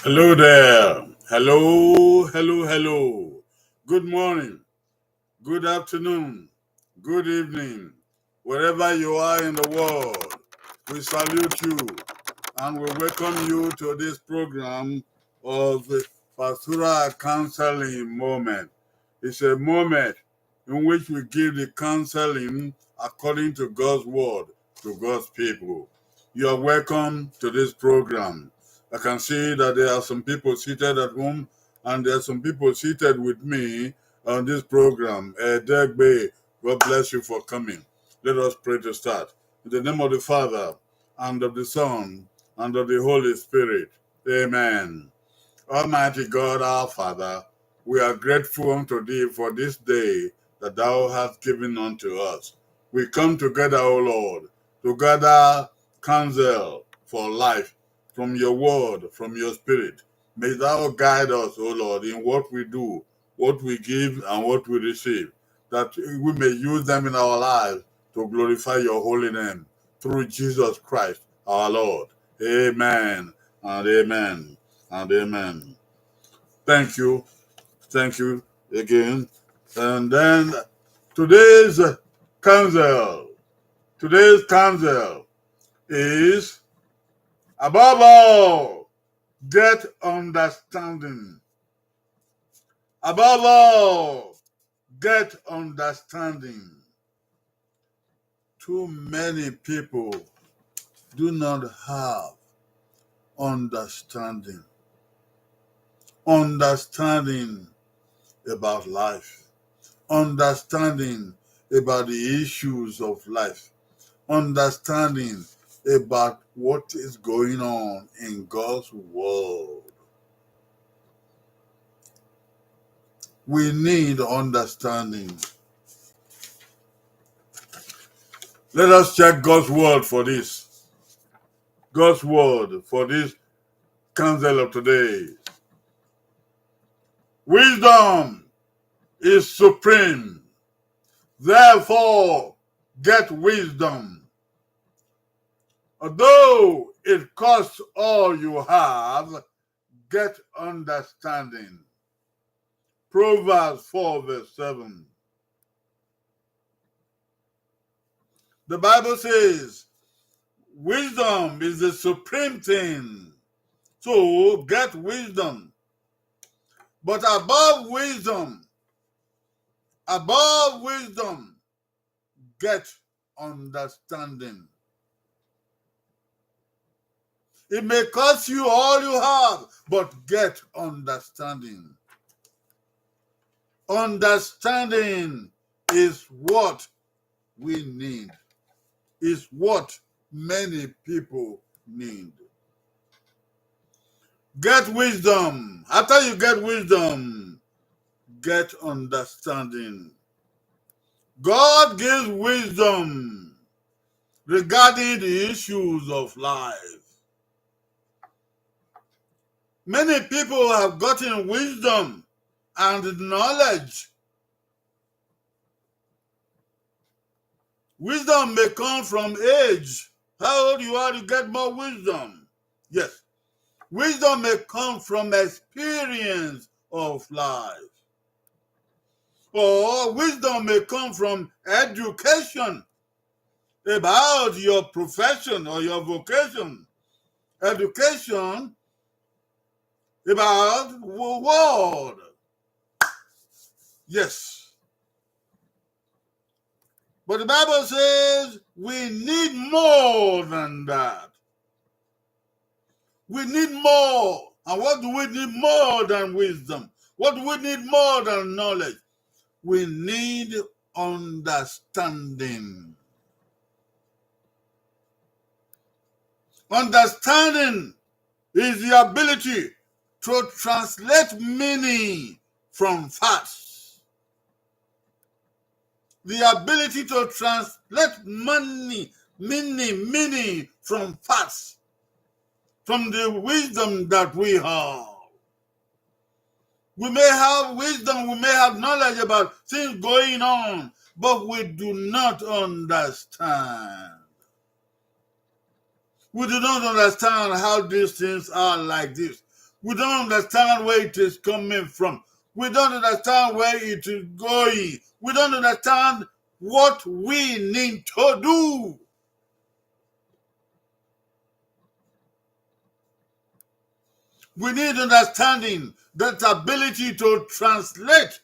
Hello there. Hello, hello, hello. Good morning, good afternoon, good evening. Wherever you are in the world, we salute you and we welcome you to this program of Pastoral Counseling Moment. It's a moment in which we give the counseling according to God's word to God's people. You are welcome to this program. I can see that there are some people seated at home and there are some people seated with me on this program. Degbe, God bless you for coming. Let us pray to start. In the name of the Father, and of the Son, and of the Holy Spirit. Amen. Almighty God, our Father, we are grateful unto thee for this day that thou hast given unto us. We come together, O Lord, to gather counsel for life from your word, from your spirit. May thou guide us, O Lord, in what we do, what we give, and what we receive, that we may use them in our lives to glorify your holy name through Jesus Christ, our Lord. Amen and amen and amen. Thank you. Thank you again. And then today's counsel. Today's counsel is above all, get understanding. Above all, get understanding. Too many people do not have understanding. Understanding about life. Understanding about the issues of life. Understanding about what is going on in God's world. We need understanding. Let us check God's word for this. God's word for this counsel of today. Wisdom is supreme. Therefore, get wisdom. Although it costs all you have, get understanding. Proverbs 4 verse 7. The Bible says, wisdom is the supreme thing. So get wisdom. But above wisdom, get understanding. It may cost you all you have, but get understanding. Understanding is what we need, is what many people need. Get wisdom. After you get wisdom, get understanding. God gives wisdom regarding the issues of life. Many people have gotten wisdom and knowledge. Wisdom may come from age. How old you are, you get more wisdom. Yes. Wisdom may come from experience of life. Or wisdom may come from education about your profession or your vocation. Education about the world. Yes. But the Bible says we need more than that. We need more. And what do we need more than wisdom? What do we need more than knowledge? We need understanding. Understanding is the ability to translate meaning from facts. The ability to translate meaning from facts, from the wisdom that we have. We may have wisdom, we may have knowledge about things going on, but we do not understand. We do not understand how these things are like this. We don't understand where it is coming from. We don't understand where it is going. We don't understand what we need to do. We need understanding, that ability to translate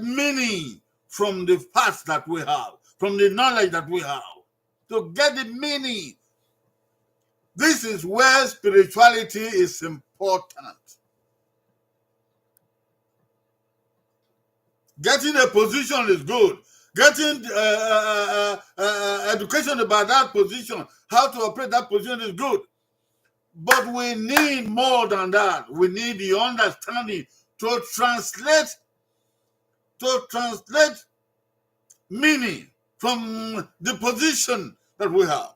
meaning from the facts that we have, from the knowledge that we have, to get the meaning. This is where spirituality is important. Getting a position is good. Getting education about that position, how to operate that position is good. But we need more than that. We need the understanding to translate meaning from the position that we have.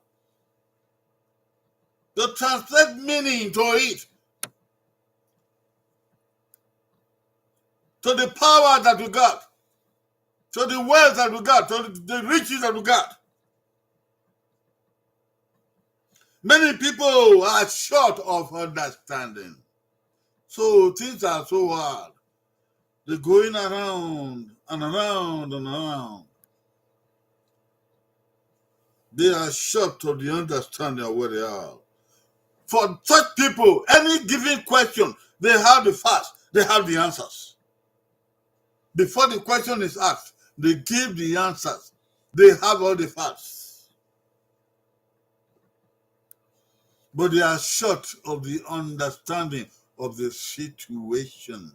To translate meaning to it. To the power that we got. To the wealth that we got. To the riches that we got. Many people are short of understanding. So things are so hard. They're going around and around and around. They are short of the understanding of where they are. For such people, any given question, they have the facts, they have the answers. Before the question is asked, they give the answers. They have all the facts. But they are short of the understanding of the situation.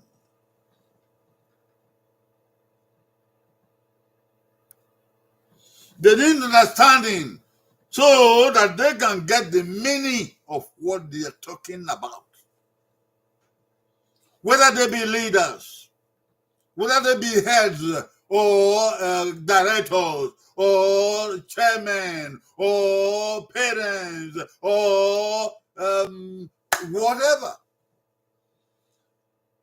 They need understanding so that they can get the meaning of what they are talking about. Whether they be leaders, whether they be heads or directors or chairmen or parents or whatever.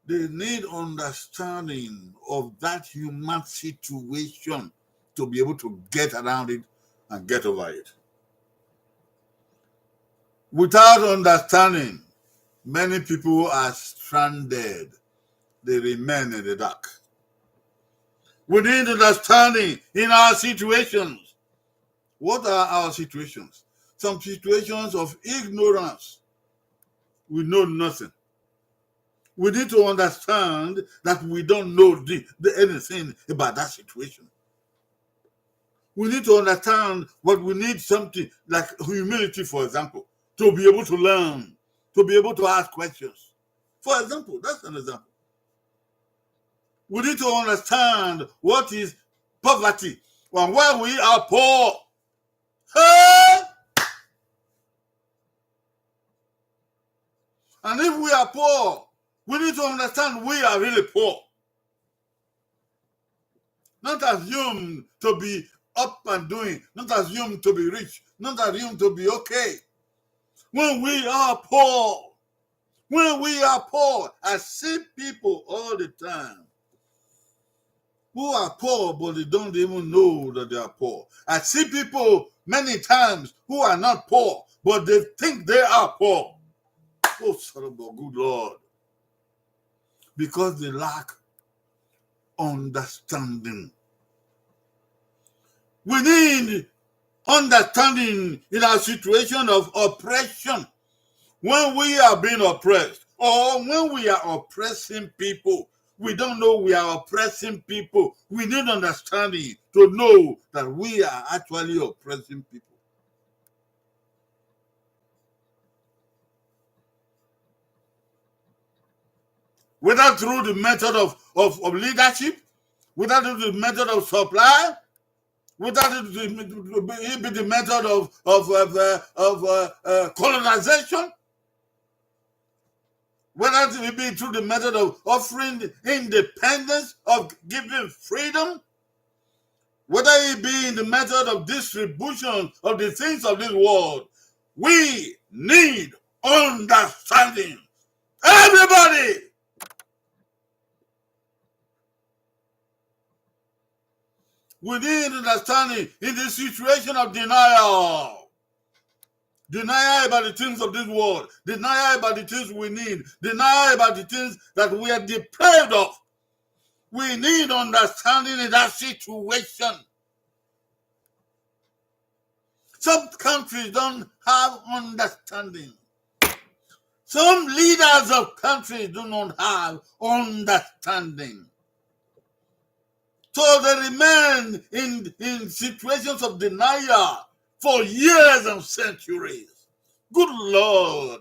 They need understanding of that human situation to be able to get around it and get over it. Without understanding, many people are stranded. They remain in the dark. We need understanding in our situations. What are our situations? Some situations of ignorance. We know nothing. We need to understand that we don't know anything about that situation. We need to understand what we need, something like humility, for example, to be able to learn, to be able to ask questions. For example, that's an example. We need to understand what is poverty and why we are poor. Hey! And if we are poor, we need to understand we are really poor. Not assume to be up and doing, not assume to be rich, not assume to be okay. When we are poor, I see people all the time who are poor, but they don't even know that they are poor. I see people many times who are not poor, but they think they are poor. Oh, son of a good Lord. Because they lack understanding. We need understanding in our situation of oppression. When we are being oppressed, or when we are oppressing people, we don't know we are oppressing people. We need understanding to know that we are actually oppressing people. Whether through the method of leadership, whether through the method of supply, whether it be the method of colonization, whether it be through the method of offering independence, of giving freedom, whether it be in the method of distribution of the things of this world, we need understanding. Everybody! We need understanding in the situation of denial. Denial about the things of this world. Denial about the things we need. Denial about the things that we are deprived of. We need understanding in that situation. Some countries don't have understanding. Some leaders of countries do not have understanding. So they remain in situations of denial for years and centuries. Good Lord.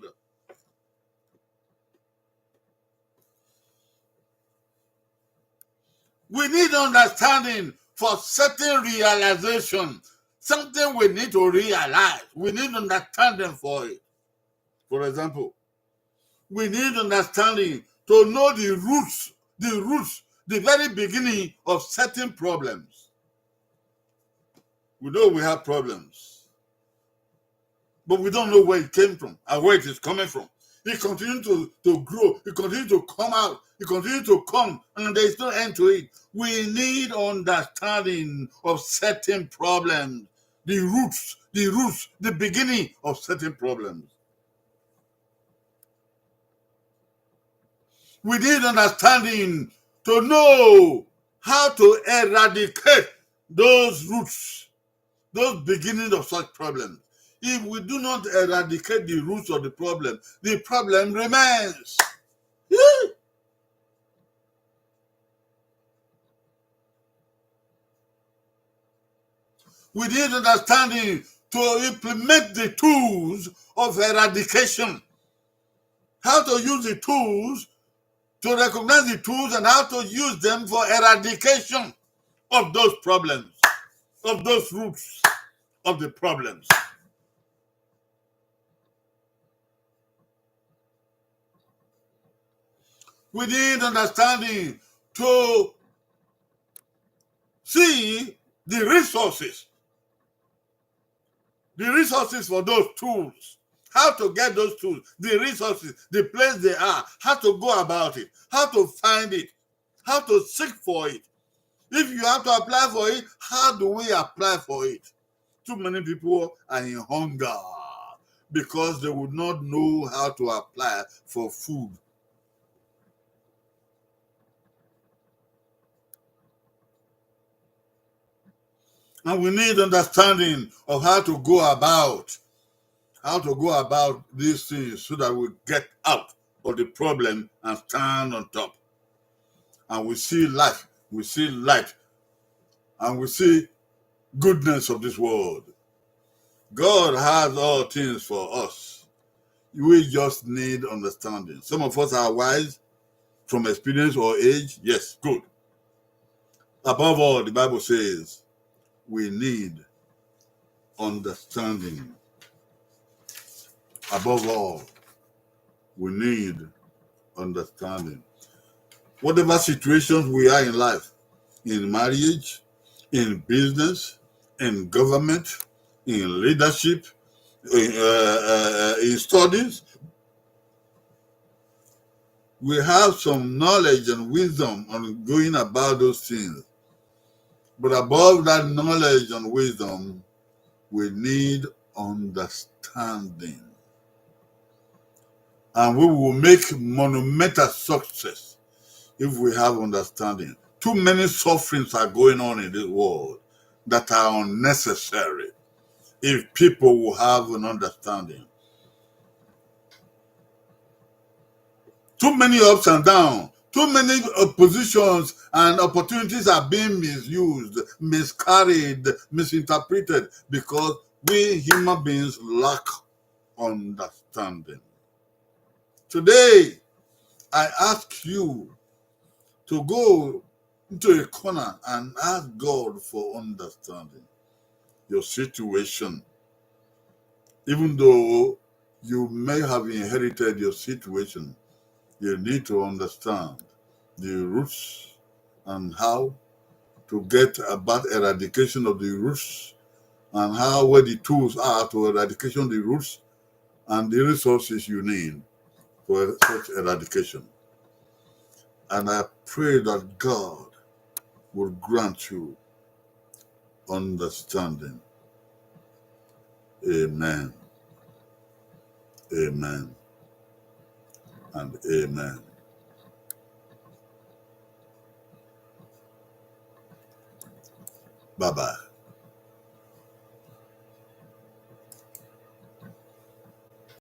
We need understanding for certain realization. Something we need to realize. We need understanding for it. For example, we need understanding to know the roots, the very beginning of certain problems. We know we have problems, but we don't know where it came from and where it is coming from. It continues to grow, it continues to come out, it continues to come, and there is no end to it. We need understanding of certain problems, the roots, the beginning of certain problems. We need understanding to know how to eradicate those roots, those beginnings of such problems. If we do not eradicate the roots of the problem remains. We need understanding to implement the tools of eradication. How to use the tools, to recognize the tools and how to use them for eradication of those problems, of those roots of the problems. We need understanding to see the resources for those tools, how to get those tools, the resources, the place they are, how to go about it, how to find it, how to seek for it. If you have to apply for it, how do we apply for it? Too many people are in hunger because they would not know how to apply for food. And we need understanding of how to go about these things so that we get out of the problem and stand on top. And we see life, we see light, and we see goodness of this world. God has all things for us. We just need understanding. Some of us are wise from experience or age. Yes, good. Above all, the Bible says we need understanding. Above all, we need understanding. Whatever situations we are in life, in marriage, in business, in government, in leadership, in studies, we have some knowledge and wisdom on going about those things. But above that knowledge and wisdom, we need understanding. And we will make monumental success if we have understanding. Too many sufferings are going on in this world that are unnecessary if people will have an understanding. Too many ups and downs, too many positions and opportunities are being misused, miscarried, misinterpreted because we human beings lack understanding. Today, I ask you to go into a corner and ask God for understanding your situation. Even though you may have inherited your situation, you need to understand the roots and how to get about eradication of the roots and how where the tools are to eradication of the roots and the resources you need for such eradication. And I pray that God will grant you understanding. Amen. Amen and amen. Bye-bye.